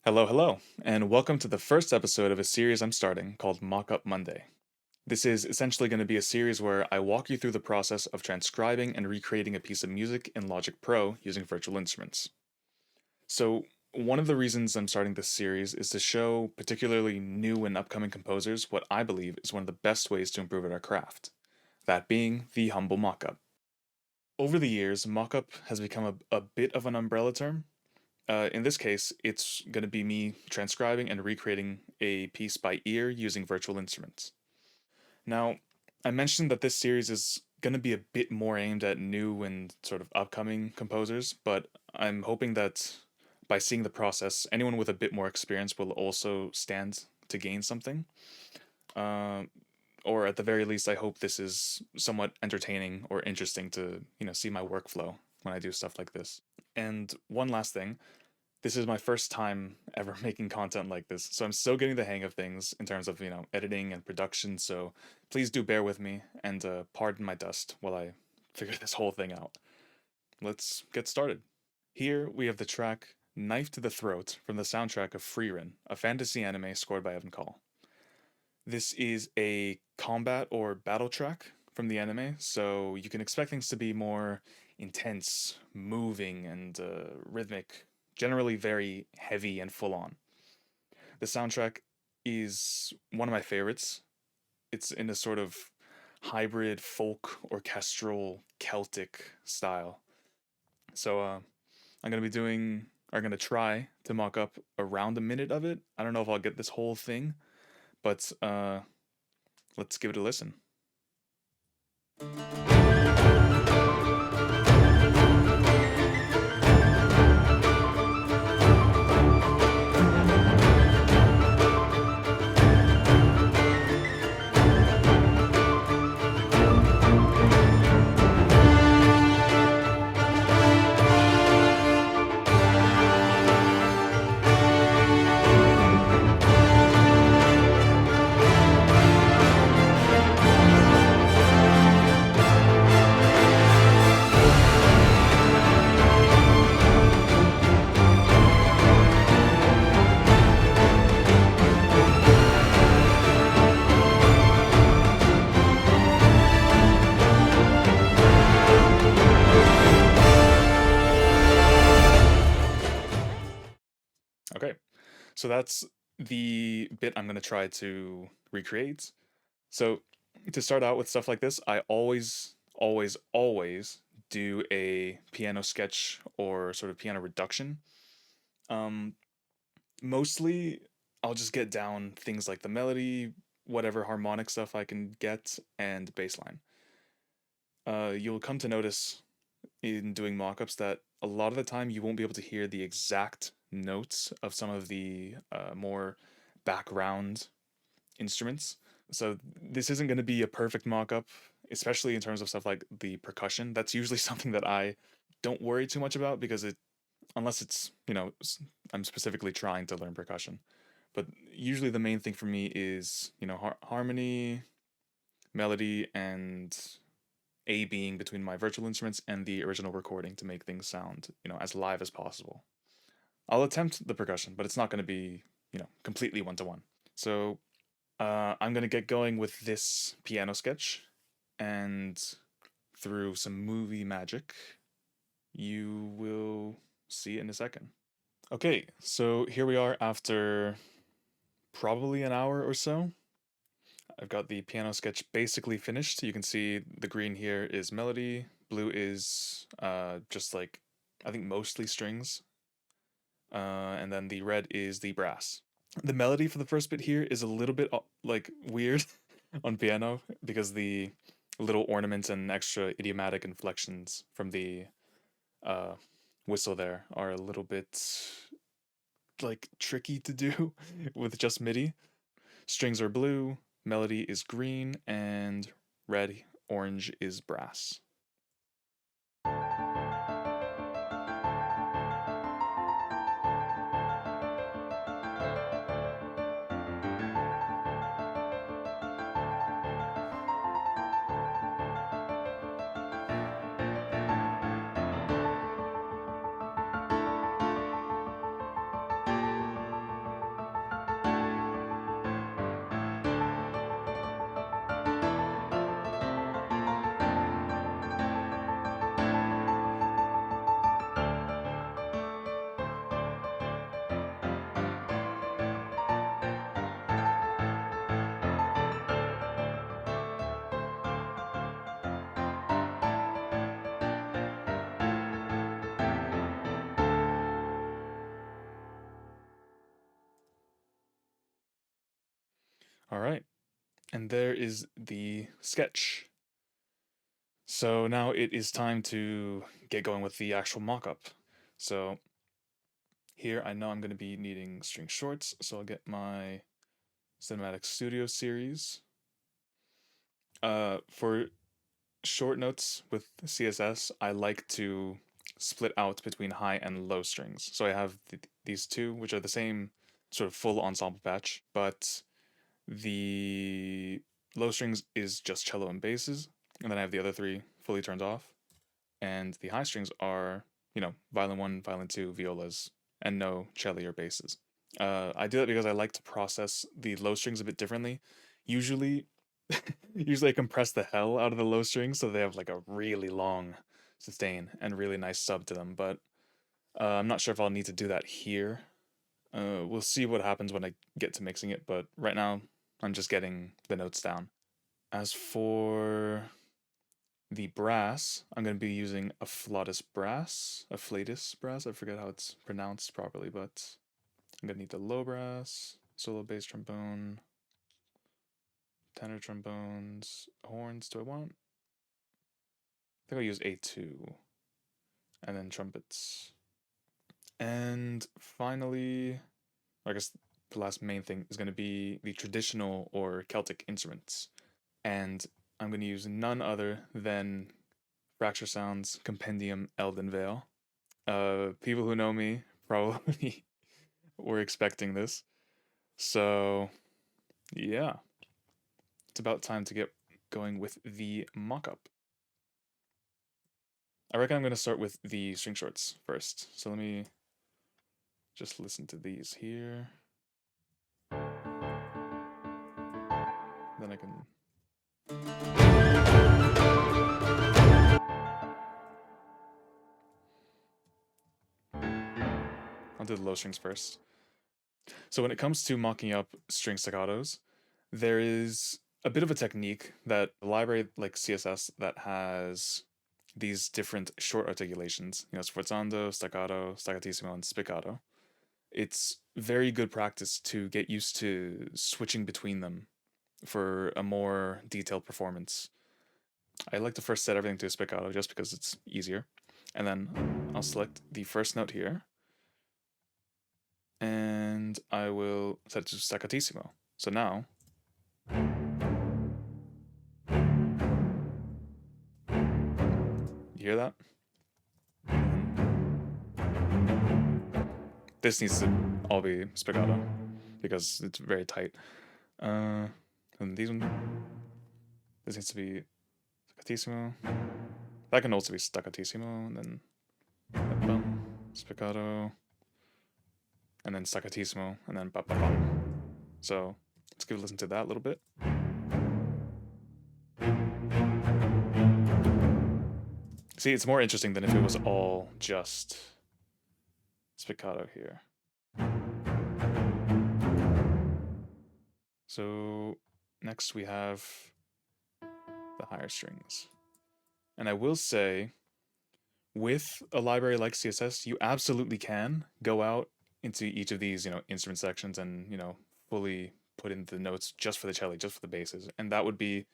Hello, hello, and welcome to the first episode of a series I'm starting called Mockup Monday. This is essentially going to be a series where I walk you through the process of transcribing and recreating a piece of music in Logic Pro using virtual instruments. So, one of the reasons I'm starting this series is to show particularly new and upcoming composers what I believe is one of the best ways to improve at our craft, that being the humble mockup. Over the years, mockup has become a bit of an umbrella term. In this case, it's going to be me transcribing and recreating a piece by ear using virtual instruments. Now, I mentioned that this series is going to be a bit more aimed at new and sort of upcoming composers, but I'm hoping that by seeing the process, anyone with a bit more experience will also stand to gain something. Uh, or at the very least, I hope this is somewhat entertaining or interesting to, see my workflow when I do stuff like this. And one last thing, this is my first time ever making content like this, so I'm still getting the hang of things in terms of, editing and production, so please do bear with me and pardon my dust while I figure this whole thing out. Let's get started. Here we have the track Knife to the Throat from the soundtrack of Freerun, a fantasy anime scored by Evan Call. This is a combat or battle track from the anime, so you can expect things to be more intense, moving, and rhythmic, generally very heavy and full on. The soundtrack is one of my favorites. It's in a sort of hybrid folk, orchestral, Celtic style. So I'm gonna try to mock up around a minute of it. I don't know if I'll get this whole thing, but let's give it a listen. Okay, so that's the bit I'm going to try to recreate. So, to start out with stuff like this, I always do a piano sketch or sort of piano reduction. Um, Mostly, I'll just get down things like the melody, whatever harmonic stuff I can get, and bass line. You'll come to notice in doing mockups that a lot of the time you won't be able to hear the exact notes of some of the more background instruments. So this isn't going to be a perfect mockup, especially in terms of stuff like the percussion. That's usually something that I don't worry too much about because unless it's, I'm specifically trying to learn percussion. But usually the main thing for me is, harmony, melody, and A being between my virtual instruments and the original recording to make things sound, as live as possible. I'll attempt the percussion, but it's not going to be, completely one to one. So I'm going to get going with this piano sketch, and through some movie magic, you will see it in a second. Okay, so here we are after probably an hour or so. I've got the piano sketch basically finished. You can see the green here is melody, blue is just like, I think mostly strings, and then the red is the brass. The melody for the first bit here is a little bit like weird on piano because the little ornaments and extra idiomatic inflections from the uh, whistle there are a little bit like tricky to do with just MIDI. Strings are blue, melody is green, and red, orange is brass. All right, and there is the sketch. So now it is time to get going with the actual mockup. So here I know I'm going to be needing string shorts, so I'll get my Cinematic Studio series. For short notes with CSS, I like to split out between high and low strings. So I have these two, which are the same sort of full ensemble patch, but the low strings is just cello and basses, and then I have the other three fully turned off. And the high strings are, violin 1, violin 2, violas, and no cello or basses. I do that because I like to process the low strings a bit differently. Usually, usually I compress the hell out of the low strings so they have like a really long sustain and really nice sub to them. But I'm not sure if I'll need to do that here. We'll see what happens when I get to mixing it. But right now, I'm just getting the notes down. As for the brass, I'm going to be using a flatus brass, I forget how it's pronounced properly, but I'm going to need the low brass, solo bass trombone, tenor trombones, horns. Do I want? I think I'll use A2, and then trumpets. And finally, I guess the last main thing is going to be the traditional or Celtic instruments. And I'm going to use none other than Fracture Sounds Compendium Elden Vale. People who know me probably were expecting this. So, yeah. It's about time to get going with the mock-up. I reckon I'm going to start with the string shorts first. So let me just listen to these here. Then I can... I'll do the low strings first. So when it comes to mocking up string staccatos, there is a bit of a technique that a library like CSS that has these different short articulations, sforzando, staccato, staccatissimo, and spiccato. It's very good practice to get used to switching between them for a more detailed performance. I like to first set everything to spiccato just because it's easier. And then I'll select the first note here. And I will set it to staccatissimo. So now you hear that? This needs to all be spiccato because it's very tight. And this needs to be staccatissimo. That can also be staccatissimo, and then bum, spiccato, and then staccatissimo, and then ba-ba-bum. So let's give a listen to that a little bit. See, it's more interesting than if it was all just spiccato here. So next we have the higher strings. And I will say, with a library like CSS, you absolutely can go out into each of these, instrument sections and, fully put in the notes just for the cello, just for the basses. And that would be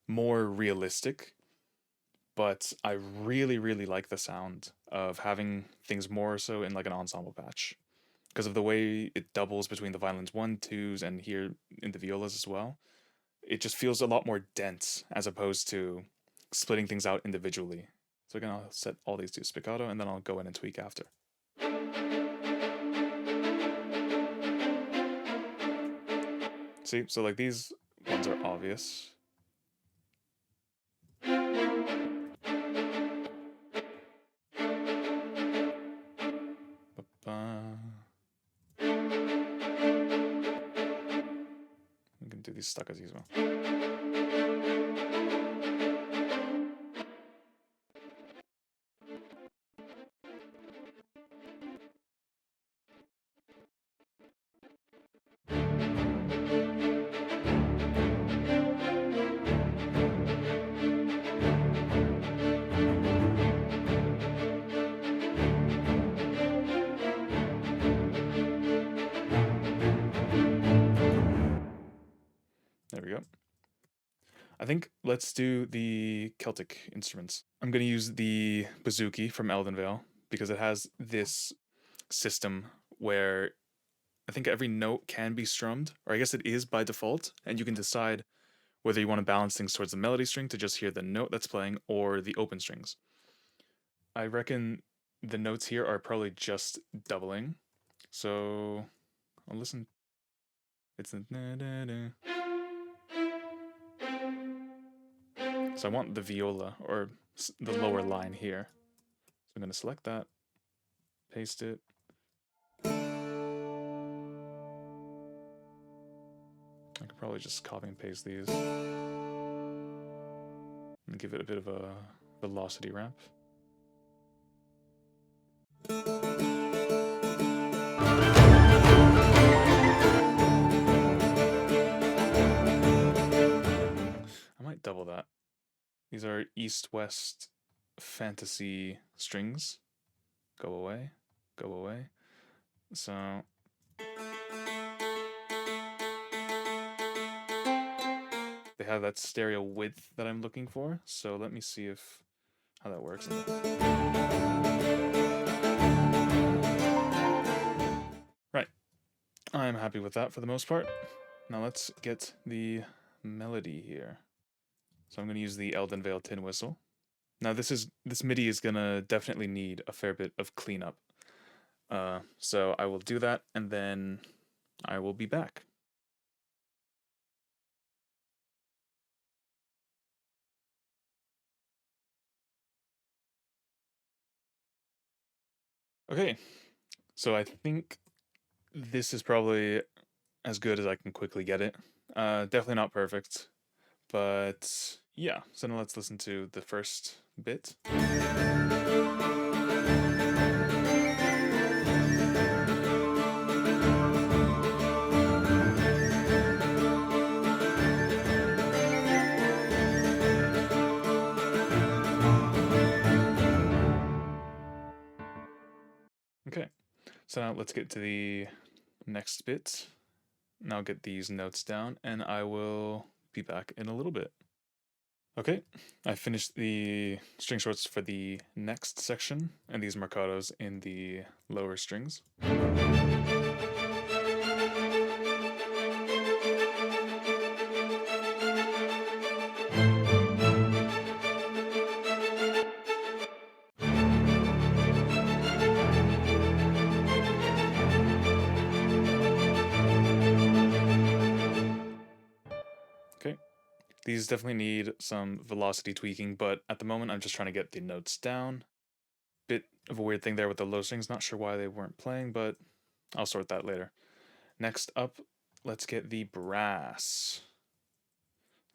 more realistic. But I really, really like the sound of having things more so in like an ensemble patch because of the way it doubles between the violins 1, 2s, and here in the violas as well. It just feels a lot more dense as opposed to splitting things out individually. So again, I'll set all these to spiccato and then I'll go in and tweak after. See, so like these ones are obvious. We can do these staccatos as well. think let's do the Celtic instruments. I'm going to use the bouzouki from Eldenvale because it has this system where I think every note can be strummed, or I guess it is by default, and you can decide whether you want to balance things towards the melody string to just hear the note that's playing or the open strings. I reckon the notes here are probably just doubling, so I'll listen. It's the so I want the viola or the lower line here. So I'm going to select that, paste it. I could probably just copy and paste these and give it a bit of a velocity ramp. I might double that. These are east-west fantasy strings. Go away, go away. So they have that stereo width that I'm looking for. So let me see how that works. Right. I'm happy with that for the most part. Now let's get the melody here. So I'm going to use the Eldenvale tin whistle. Now this MIDI is going to definitely need a fair bit of cleanup. So I will do that and then I will be back. Okay, so I think this is probably as good as I can quickly get it. Definitely not perfect, but yeah. So now let's listen to the first bit. Okay, so now let's get to the next bit. Now get these notes down, and I will be back in a little bit. Okay, I finished the string shorts for the next section, and these marcatos in the lower strings. Okay, these definitely need some velocity tweaking, but at the moment I'm just trying to get the notes down. Bit of a weird thing there with the low strings, not sure why they weren't playing, but I'll sort that later. Next up, let's get the brass.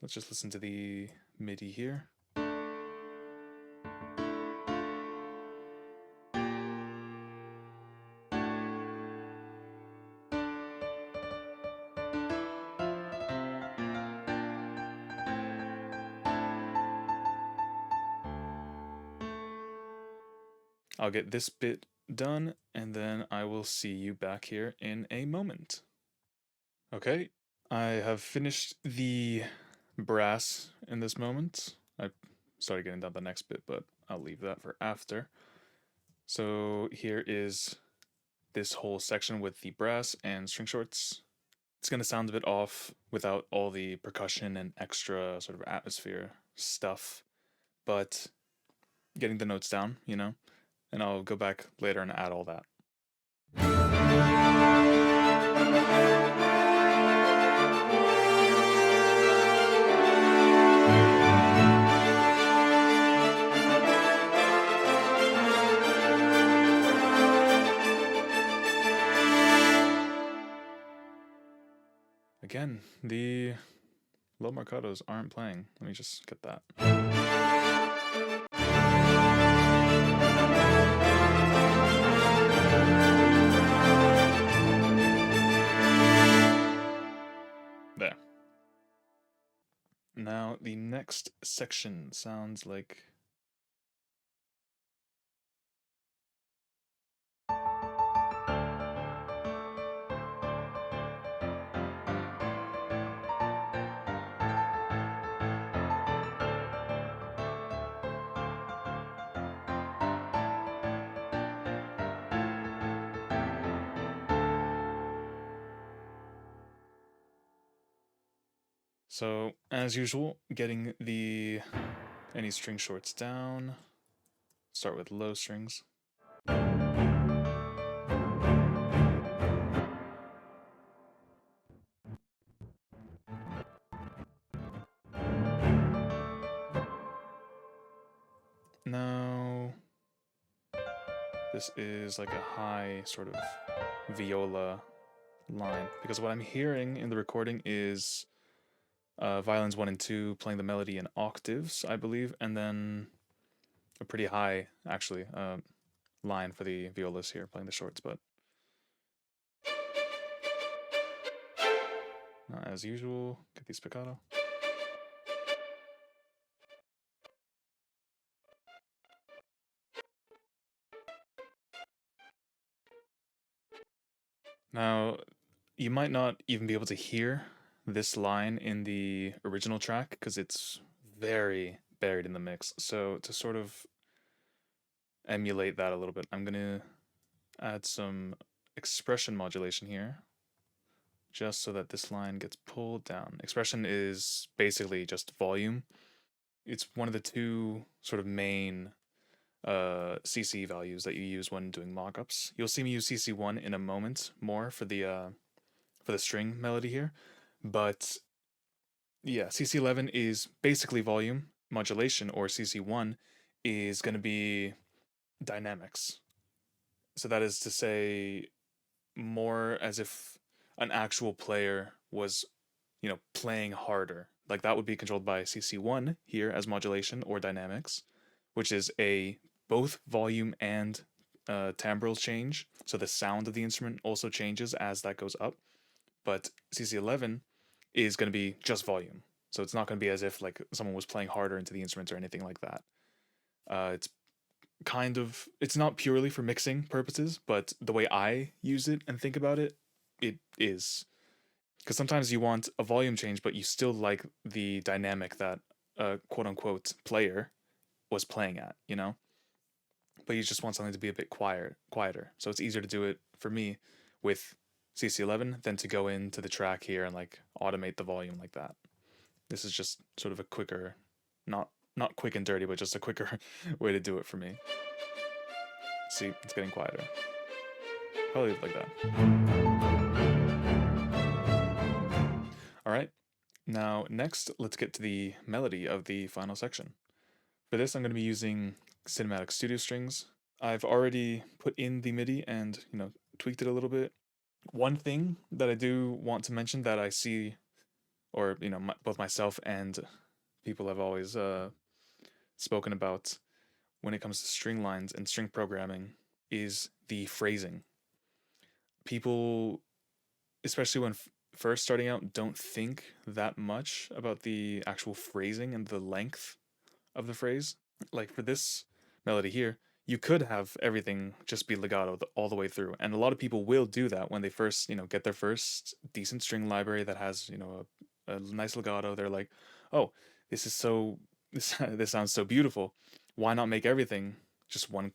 Let's just listen to the MIDI here. I'll get this bit done, and then I will see you back here in a moment. Okay, I have finished the brass in this moment. I started getting down the next bit, but I'll leave that for after. So here is this whole section with the brass and string shorts. It's going to sound a bit off without all the percussion and extra sort of atmosphere stuff, but getting the notes down, you know, and I'll go back later and add all that. Again, the low marcatos aren't playing. Let me just get that. There. Now, the next section sounds like... So, as usual, getting any string shorts down. Start with low strings. Now, this is like a high sort of viola line, because what I'm hearing in the recording is violins 1 and 2 playing the melody in octaves, I believe, and then a pretty high, actually, line for the violas here playing the shorts, but as usual, get the spiccato. Now, you might not even be able to hear this line in the original track because it's very buried in the mix. So to sort of emulate that a little bit, I'm going to add some expression modulation here just so that this line gets pulled down. Expression is basically just volume. It's one of the two sort of main CC values that you use when doing mockups. You'll see me use CC1 in a moment more for the string melody here, but yeah, CC11 is basically volume. Modulation, or CC1, is going to be dynamics. So that is to say, more as if an actual player was, playing harder. Like that would be controlled by CC1 here as modulation or dynamics, which is a both volume and timbral change. So the sound of the instrument also changes as that goes up. But CC11 is going to be just volume. So it's not going to be as if like someone was playing harder into the instruments or anything like that. It's not purely for mixing purposes, but the way I use it and think about it, it is. Because sometimes you want a volume change, but you still like the dynamic that a quote unquote player was playing at, But you just want something to be a bit quieter. So it's easier to do it for me with CC11 than to go into the track here and like automate the volume like that. This is just sort of a quicker, not quick and dirty, but just a quicker way to do it for me. See, it's getting quieter. Probably like that. All right. Now, next, let's get to the melody of the final section. For this, I'm going to be using Cinematic Studio Strings. I've already put in the MIDI and, tweaked it a little bit. One thing that I do want to mention that I see, or, both myself and people have always spoken about when it comes to string lines and string programming, is the phrasing. People, especially when first starting out, don't think that much about the actual phrasing and the length of the phrase. Like for this melody here, you could have everything just be legato all the way through, and a lot of people will do that when they first, get their first decent string library that has, a nice legato. They're like, oh, this is so this sounds so beautiful. Why not make everything just one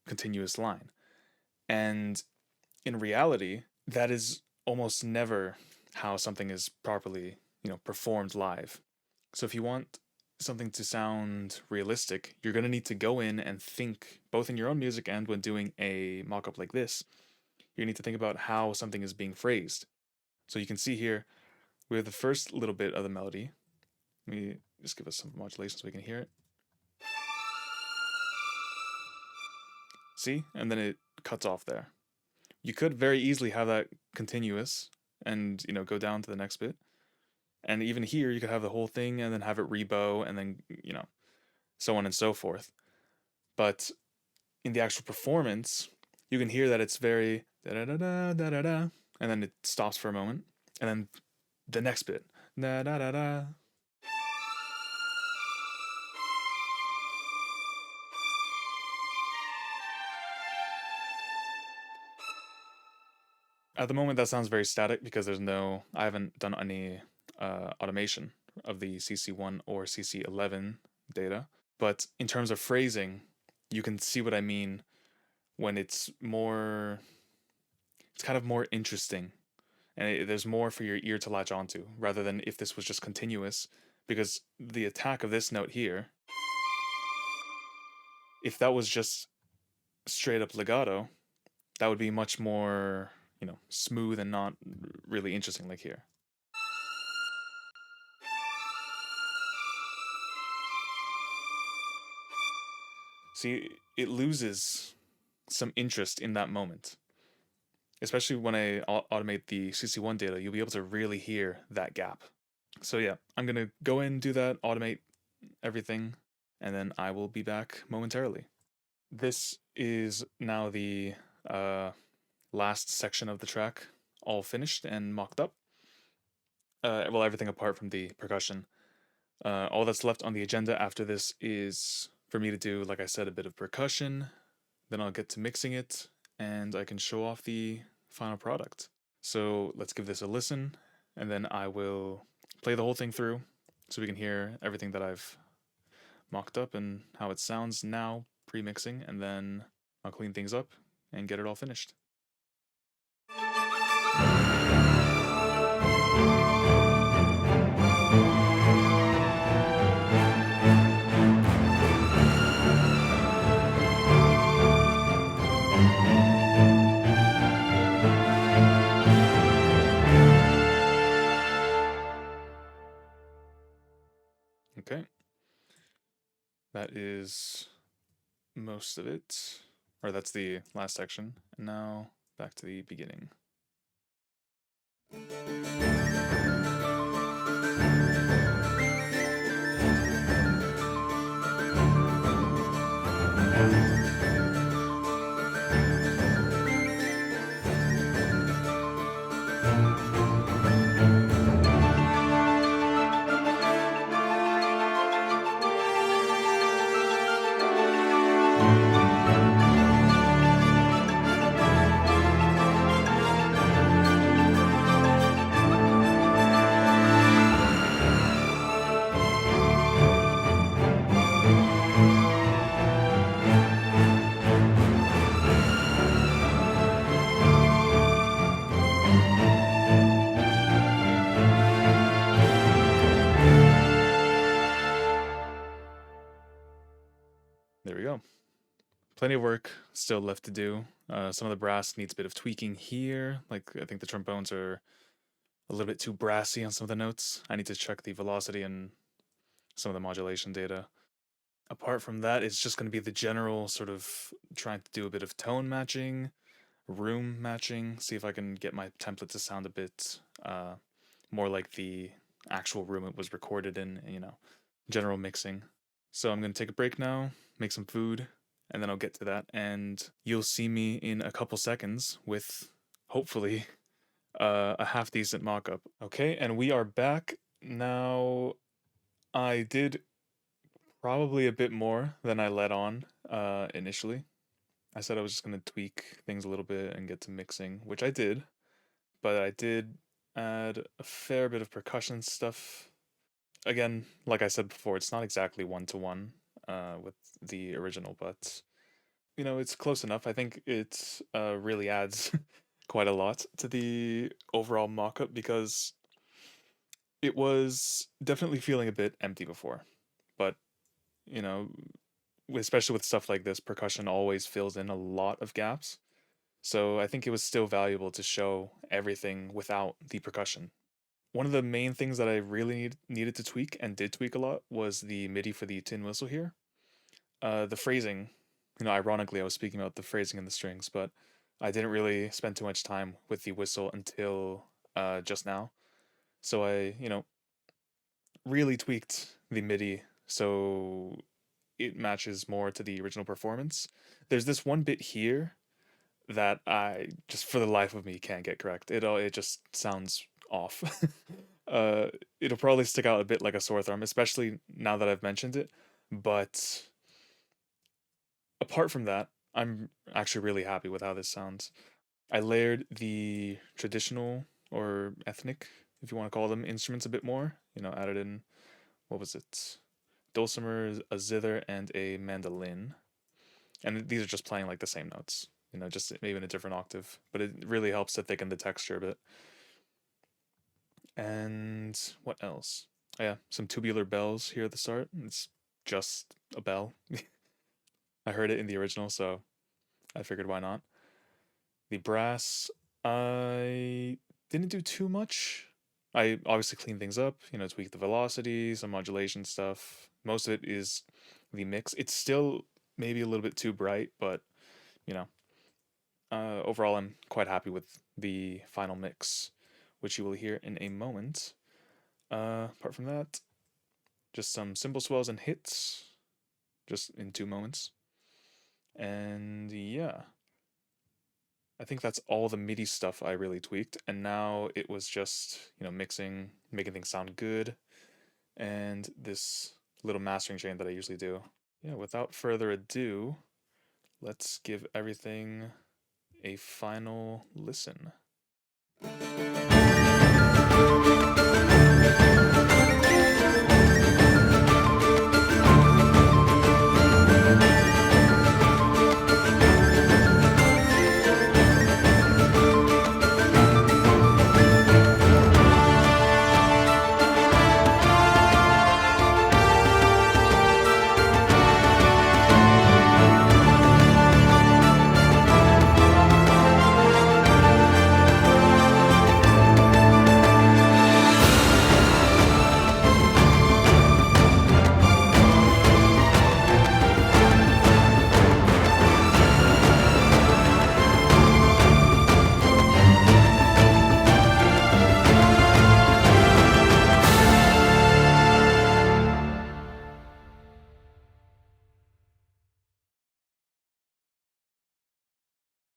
continuous line? And in reality, that is almost never how something is properly, performed live. So if you want something to sound realistic, you're going to need to go in and think, both in your own music and when doing a mock-up like this, you need to think about how something is being phrased. So you can see here, we have the first little bit of the melody. Let me just give us some modulation so we can hear it. See? And then it cuts off there. You could very easily have that continuous and, go down to the next bit. And even here, you could have the whole thing and then have it rebow and then, so on and so forth. But in the actual performance, you can hear that it's very da da da da da da, and then it stops for a moment, and then the next bit da da da da. At the moment, that sounds very static because I haven't done any automation of the CC1 or CC11 data. But in terms of phrasing, you can see what I mean when it's kind of more interesting and there's more for your ear to latch onto, rather than if this was just continuous, because the attack of this note here, if that was just straight up legato, that would be much more, smooth and not really interesting like here. See, it loses some interest in that moment. Especially when I automate the CC1 data, you'll be able to really hear that gap. So yeah, I'm going to go in, do that, automate everything, and then I will be back momentarily. This is now the last section of the track, all finished and mocked up. Well, everything apart from the percussion. All that's left on the agenda after this is for me to do, like I said, a bit of percussion. Then I'll get to mixing it, and I can show off the final product. So let's give this a listen, and then I will play the whole thing through so we can hear everything that I've mocked up and how it sounds now pre-mixing, and then I'll clean things up and get it all finished. Okay. That is most of it. Or that's the last section. And now back to the beginning. There we go. Plenty of work still left to do. Some of the brass needs a bit of tweaking here. Like, I think the trombones are a little bit too brassy on some of the notes. I need to check the velocity and some of the modulation data. Apart from that, it's just going to be the general sort of trying to do a bit of tone matching, room matching, see if I can get my template to sound a bit more like the actual room it was recorded in, general mixing. So I'm going to take a break now, make some food, and then I'll get to that, and you'll see me in a couple seconds with, hopefully, a half-decent mock-up. Okay, and we are back. Now, I did probably a bit more than I let on initially. I said I was just going to tweak things a little bit and get to mixing, which I did, but I did add a fair bit of percussion stuff. Again, like I said before, it's not exactly one-to-one with the original, but it's close enough. I think it really adds quite a lot to the overall mock-up because it was definitely feeling a bit empty before. But, you know, especially with stuff like this, percussion always fills in a lot of gaps. So I think it was still valuable to show everything without the percussion. One of the main things that I really needed to tweak and did tweak a lot was the MIDI for the tin whistle here. The phrasing, ironically, I was speaking about the phrasing and the strings, but I didn't really spend too much time with the whistle until just now. So I, really tweaked the MIDI so it matches more to the original performance. There's this one bit here that I just for the life of me can't get correct. It just sounds off. It'll probably stick out a bit like a sore thumb, especially now that I've mentioned it. But apart from that, I'm actually really happy with how this sounds. I layered the traditional or ethnic, if you want to call them, instruments a bit more. Added in, what was it? Dulcimer, a zither, and a mandolin. And these are just playing like the same notes, just maybe in a different octave. But it really helps to thicken the texture a bit. And what else? Oh, yeah, some tubular bells here at the start. It's just a bell. I heard it in the original, so I figured why not. The brass, I didn't do too much. I obviously cleaned things up, tweaked the velocity, some modulation stuff. Most of it is the mix. It's still maybe a little bit too bright, but you know, overall, I'm quite happy with the final mix, which you will hear in a moment. Apart from that, just some cymbal swells and hits, just in 2 moments. And yeah, I think that's all the MIDI stuff I really tweaked. And now it was just, mixing, making things sound good, and this little mastering chain that I usually do. Yeah, without further ado, let's give everything a final listen.